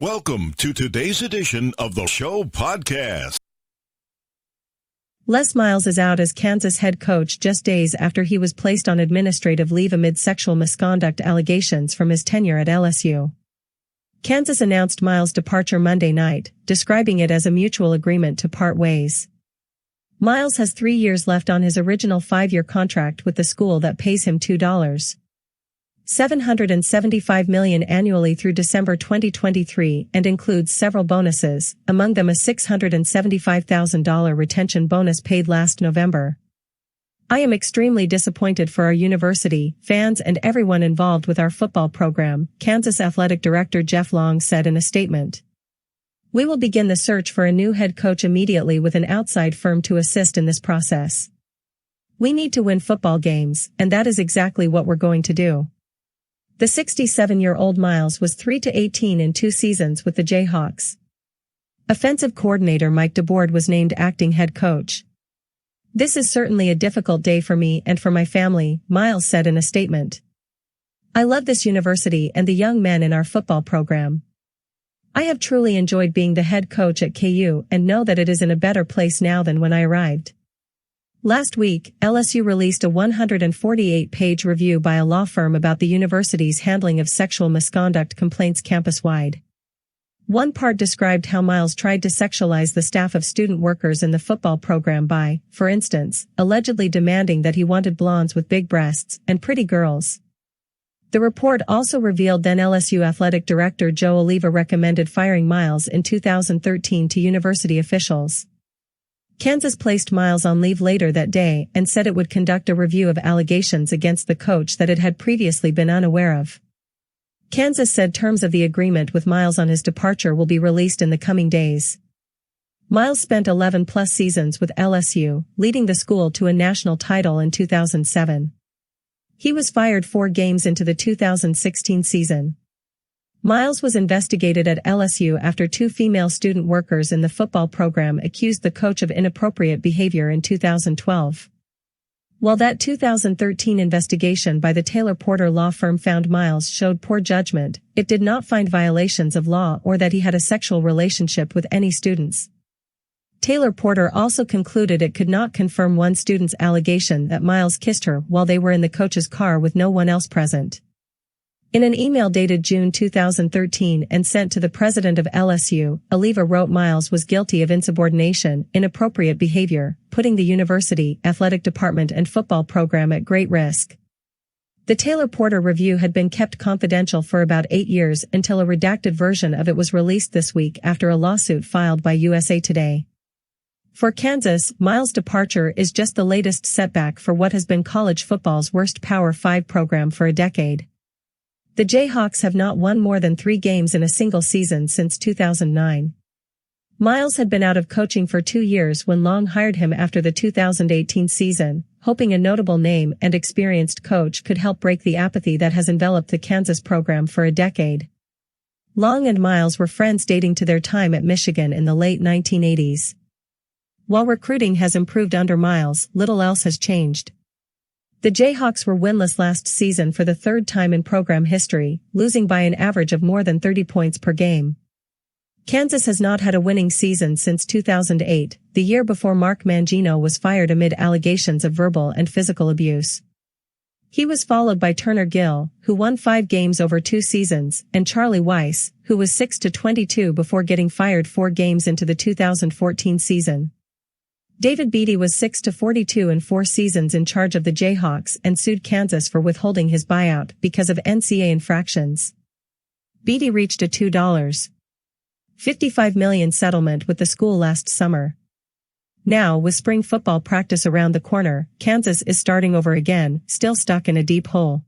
Welcome to today's edition of the show podcast. Les Miles is out as Kansas head coach just days after he was placed on administrative leave amid sexual misconduct allegations from his tenure at LSU. Kansas announced Miles' departure Monday night, describing it as a mutual agreement to part ways. Miles has 3 years left on his original 5-year contract with the school that pays him $2.775 million annually through December 2023 and includes several bonuses, among them a $675,000 retention bonus paid last November. "I am extremely disappointed for our university, fans and everyone involved with our football program," Kansas Athletic Director Jeff Long said in a statement. "We will begin the search for a new head coach immediately with an outside firm to assist in this process. We need to win football games, and that is exactly what we're going to do." The 67-year-old Miles was 3-18 in 2 seasons with the Jayhawks. Offensive coordinator Mike DeBoard was named acting head coach. "This is certainly a difficult day for me and for my family," Miles said in a statement. "I love this university and the young men in our football program. I have truly enjoyed being the head coach at KU and know that it is in a better place now than when I arrived." Last week, LSU released a 148-page review by a law firm about the university's handling of sexual misconduct complaints campus-wide. One part described how Miles tried to sexualize the staff of student workers in the football program by, for instance, allegedly demanding that he wanted blondes with big breasts and pretty girls. The report also revealed then LSU athletic director Joe Oliva recommended firing Miles in 2013 to university officials. Kansas placed Miles on leave later that day and said it would conduct a review of allegations against the coach that it had previously been unaware of. Kansas said terms of the agreement with Miles on his departure will be released in the coming days. Miles spent 11-plus seasons with LSU, leading the school to a national title in 2007. He was fired 4 games into the 2016 season. Miles was investigated at LSU after 2 female student workers in the football program accused the coach of inappropriate behavior in 2012. While that 2013 investigation by the Taylor Porter law firm found Miles showed poor judgment, it did not find violations of law or that he had a sexual relationship with any students. Taylor Porter also concluded it could not confirm one student's allegation that Miles kissed her while they were in the coach's car with no one else present. In an email dated June 2013 and sent to the president of LSU, Oliva wrote Miles was guilty of insubordination, inappropriate behavior, putting the university, athletic department and football program at great risk. The Taylor Porter review had been kept confidential for about 8 years until a redacted version of it was released this week after a lawsuit filed by USA Today. For Kansas, Miles' departure is just the latest setback for what has been college football's worst Power 5 program for a decade. The Jayhawks have not won more than 3 games in a single season since 2009. Miles had been out of coaching for 2 years when Long hired him after the 2018 season, hoping a notable name and experienced coach could help break the apathy that has enveloped the Kansas program for a decade. Long and Miles were friends dating to their time at Michigan in the late 1980s. While recruiting has improved under Miles, little else has changed. The Jayhawks were winless last season for the 3rd time in program history, losing by an average of more than 30 points per game. Kansas has not had a winning season since 2008, the year before Mark Mangino was fired amid allegations of verbal and physical abuse. He was followed by Turner Gill, who won 5 games over 2 seasons, and Charlie Weiss, who was 6-22 before getting fired 4 games into the 2014 season. David Beatty was 6-42 in 4 seasons in charge of the Jayhawks and sued Kansas for withholding his buyout because of NCAA infractions. Beatty reached a $2.55 million settlement with the school last summer. Now, with spring football practice around the corner, Kansas is starting over again, still stuck in a deep hole.